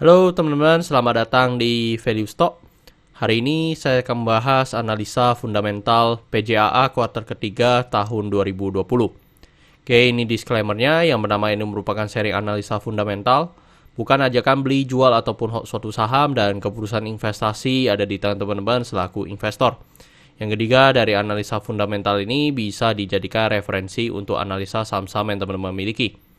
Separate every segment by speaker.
Speaker 1: Halo teman-teman, selamat datang di Value Stock. Hari ini saya akan membahas analisa fundamental PJAA kuartal ketiga tahun 2020. Oke, ini disclaimer-nya. Yang pertama, ini merupakan seri analisa fundamental, bukan ajakan beli, jual, ataupun suatu saham, dan keputusan investasi ada di tangan teman-teman selaku investor. Yang ketiga, dari analisa fundamental ini bisa dijadikan referensi untuk analisa saham-saham yang teman-teman miliki.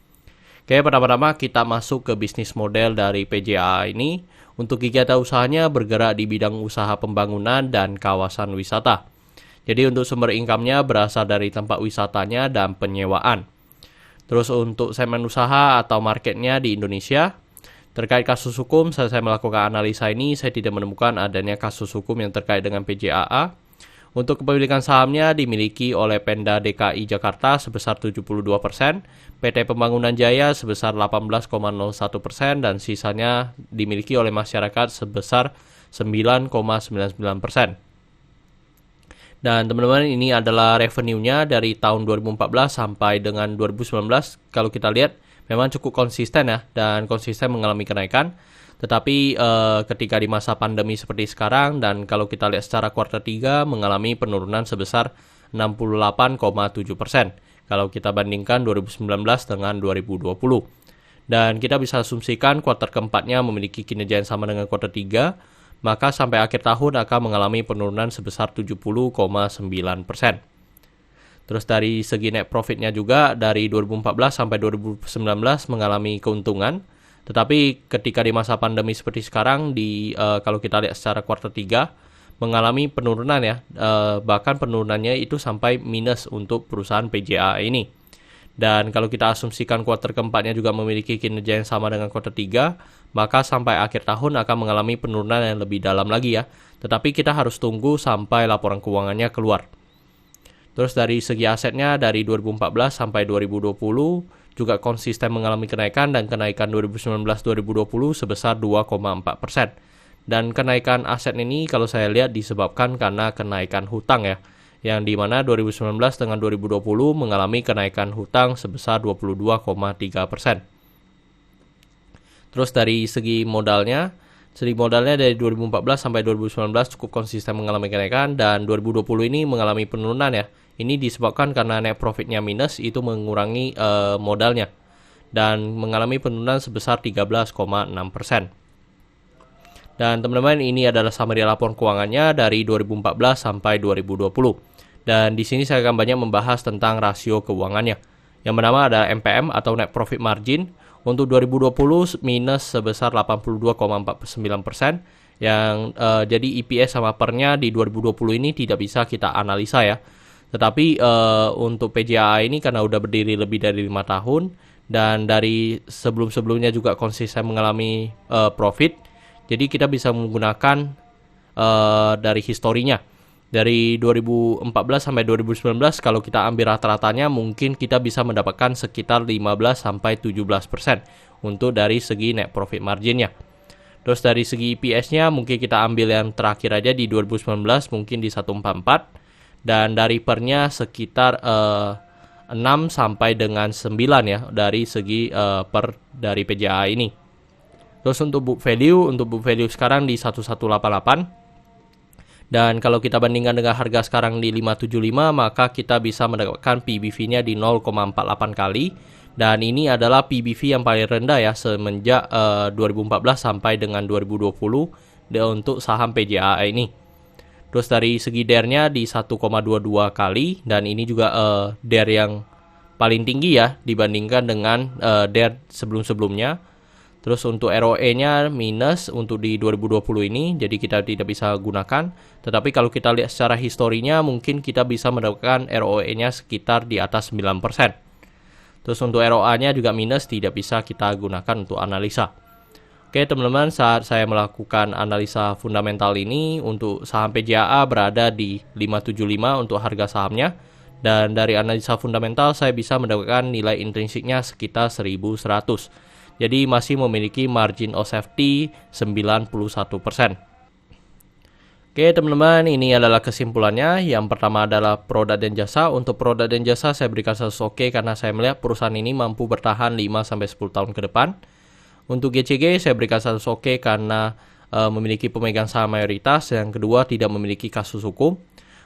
Speaker 1: Oke, pertama-tama kita masuk ke bisnis model dari PJAA ini. Untuk kegiatan usahanya bergerak di bidang usaha pembangunan dan kawasan wisata. Jadi untuk sumber income-nya berasal dari tempat wisatanya dan penyewaan. Terus untuk segmen usaha atau marketnya di Indonesia. Terkait kasus hukum, saya melakukan analisa ini, saya tidak menemukan adanya kasus hukum yang terkait dengan PJAA. Untuk kepemilikan sahamnya dimiliki oleh Pemda DKI Jakarta sebesar 72%, PT Pembangunan Jaya sebesar 18,01%, dan sisanya dimiliki oleh masyarakat sebesar 9,99%. Dan teman-teman, ini adalah revenue-nya dari tahun 2014 sampai dengan 2019. Kalau kita lihat memang cukup konsisten ya, dan konsisten mengalami kenaikan. Tetapi ketika di masa pandemi seperti sekarang, dan kalau kita lihat secara kuartal 3 mengalami penurunan sebesar 68,7% kalau kita bandingkan 2019 dengan 2020. Dan kita bisa asumsikan kuartal keempatnya memiliki kinerja yang sama dengan kuartal 3, maka sampai akhir tahun akan mengalami penurunan sebesar 70,9%. Terus dari segi net profitnya juga dari 2014 sampai 2019 mengalami keuntungan. Tetapi ketika di masa pandemi seperti sekarang, kalau kita lihat secara kuartal 3 mengalami penurunan ya, bahkan penurunannya itu sampai minus untuk perusahaan PJAA ini. Dan kalau kita asumsikan kuartal keempatnya juga memiliki kinerja yang sama dengan kuartal 3, maka sampai akhir tahun akan mengalami penurunan yang lebih dalam lagi ya. Tetapi kita harus tunggu sampai laporan keuangannya keluar. Terus dari segi asetnya dari 2014 sampai 2020 juga konsisten mengalami kenaikan, dan kenaikan 2019-2020 sebesar 2,4%. Dan kenaikan aset ini kalau saya lihat disebabkan karena kenaikan hutang ya, yang dimana 2019 dengan 2020 mengalami kenaikan hutang sebesar 22,3%. Terus dari segi modalnya dari 2014 sampai 2019 cukup konsisten mengalami kenaikan, dan 2020 ini mengalami penurunan ya. Ini disebabkan karena net profitnya minus, itu mengurangi modalnya, dan mengalami penurunan sebesar 13,6%. Dan teman-teman, ini adalah summary laporan keuangannya dari 2014 sampai 2020. Dan di sini saya akan banyak membahas tentang rasio keuangannya. Yang pertama ada NPM atau net profit margin. Untuk 2020 minus sebesar 82,49%. Yang jadi EPS sama pernya di 2020 ini tidak bisa kita analisa ya. Tetapi untuk PJAA ini karena udah berdiri lebih dari 5 tahun, dan dari sebelum-sebelumnya juga konsisten mengalami profit, jadi kita bisa menggunakan dari historinya. Dari 2014 sampai 2019 kalau kita ambil rata-ratanya mungkin kita bisa mendapatkan sekitar 15-17% untuk dari segi net profit marginnya. Terus dari segi EPS-nya mungkin kita ambil yang terakhir aja di 2019 mungkin di 144. Dan dari pernya sekitar 6 sampai dengan 9 ya dari segi per dari PJAA ini. Terus untuk book value sekarang di 1188. Dan kalau kita bandingkan dengan harga sekarang di 575, maka kita bisa mendapatkan PBV-nya di 0,48 kali. Dan ini adalah PBV yang paling rendah ya semenjak 2014 sampai dengan 2020 untuk saham PJAA ini. Terus dari segi DER-nya di 1,22 kali, dan ini juga DER yang paling tinggi ya dibandingkan dengan DER sebelum-sebelumnya. Terus untuk ROE-nya minus untuk di 2020 ini, jadi kita tidak bisa gunakan. Tetapi kalau kita lihat secara historinya mungkin kita bisa mendapatkan ROE-nya sekitar di atas 9%. Terus untuk ROA-nya juga minus, tidak bisa kita gunakan untuk analisa. Oke teman-teman, saat saya melakukan analisa fundamental ini untuk saham PJAA berada di 575 untuk harga sahamnya, dan dari analisa fundamental saya bisa mendapatkan nilai intrinsiknya sekitar 1100. Jadi masih memiliki margin of safety 91%. Oke teman-teman, ini adalah kesimpulannya. Yang pertama adalah produk dan jasa. Untuk produk dan jasa saya berikan status oke karena saya melihat perusahaan ini mampu bertahan 5-10 tahun ke depan. Untuk GCG saya berikan status oke karena memiliki pemegang saham mayoritas. Yang kedua, tidak memiliki kasus hukum.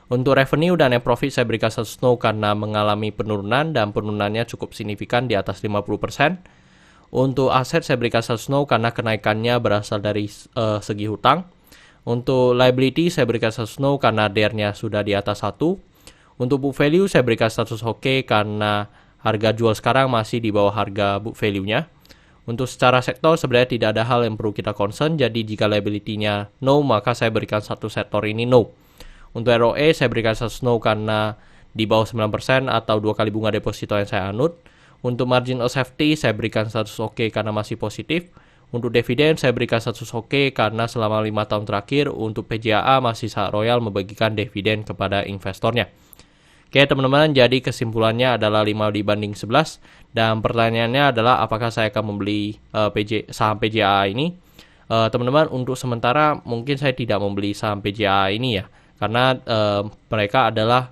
Speaker 1: Untuk revenue dan net profit saya berikan status no karena mengalami penurunan dan penurunannya cukup signifikan di atas 50%. Untuk aset saya berikan status no karena kenaikannya berasal dari segi hutang. Untuk liability saya berikan status no karena DER-nya sudah di atas 1. Untuk book value saya berikan status oke karena harga jual sekarang masih di bawah harga book value-nya. Untuk secara sektor sebenarnya tidak ada hal yang perlu kita concern, jadi jika liability-nya no maka saya berikan satu sektor ini no. Untuk ROE saya berikan status no karena di bawah 9% atau 2 kali bunga deposito yang saya anut. Untuk margin of safety saya berikan status oke karena masih positif. Untuk dividen saya berikan status oke karena selama 5 tahun terakhir untuk PJAA masih sangat royal membagikan dividen kepada investornya. Oke teman-teman, jadi kesimpulannya adalah 5 dibanding 11. Dan pertanyaannya adalah apakah saya akan membeli saham PJAA ini. Teman-teman, untuk sementara mungkin saya tidak membeli saham PJAA ini ya. Karena mereka adalah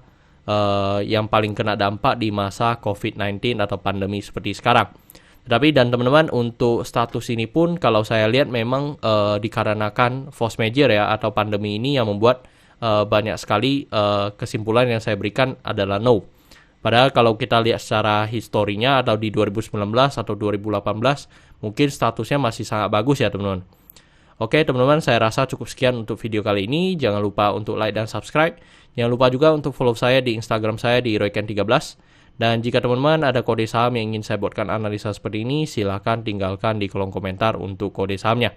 Speaker 1: yang paling kena dampak di masa COVID-19 atau pandemi seperti sekarang. Tetapi dan teman-teman, untuk status ini pun kalau saya lihat memang dikarenakan force major ya atau pandemi ini yang membuat banyak sekali kesimpulan yang saya berikan adalah no. Padahal kalau kita lihat secara historinya atau di 2019 atau 2018 mungkin statusnya masih sangat bagus ya teman-teman. Oke teman-teman, saya rasa cukup sekian untuk video kali ini. Jangan lupa untuk like dan subscribe. Jangan lupa juga untuk follow saya di Instagram saya di royken13. Dan jika teman-teman ada kode saham yang ingin saya buatkan analisa seperti ini, silahkan tinggalkan di kolom komentar untuk kode sahamnya.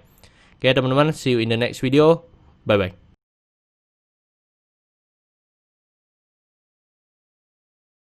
Speaker 1: Oke teman-teman, see you in the next video. Bye-bye.